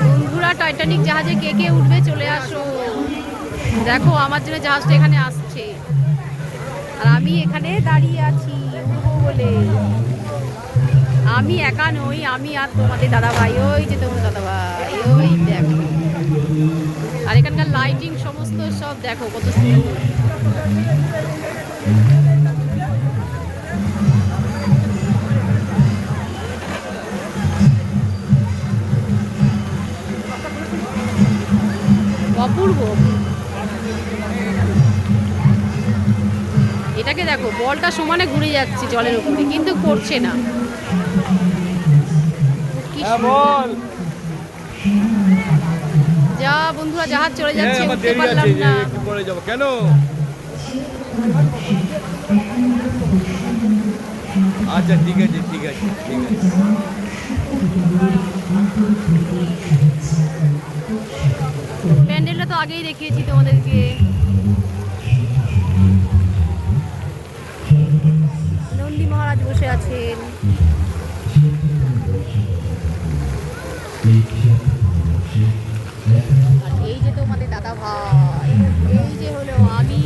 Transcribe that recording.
বন্ধুরা, টাইটানিক জাহাজে কে কে উঠবে চলে আসো। দেখো আমার জন্য জাহাজটা এখানে আসছে আর আমি এখানে দাঁড়িয়ে আছি উঠবো বলে। আমি একা নই, আমি আর তোমাদের দাদা ভাই, ওই যে তোমার দাদা ভাই, ওই দেখো। আর এখানকার লাইটিং সমস্ত সব দেখো কত সুন্দর। অপূর্ব। এটাকে দেখো, বলটা সমানে ঘুরে যাচ্ছে জলের উপরে কিন্তু পড়ছে না। কি সুন্দর। যা বন্ধুরা, জাহাজ চলে যাচ্ছে, উঠতে পারলাম না। পড়ে যাবো কেন? আচ্ছা ঠিক আছে ঠিক আছে ঠিক আছে। প্যান্ডেলটা তো আগেই দেখিয়েছি তোমাদেরকে। নন্দী মহারাজ বসে আছেন। আর এই যে তোমাদের দাদা ভাই, এই যে হলো আমি।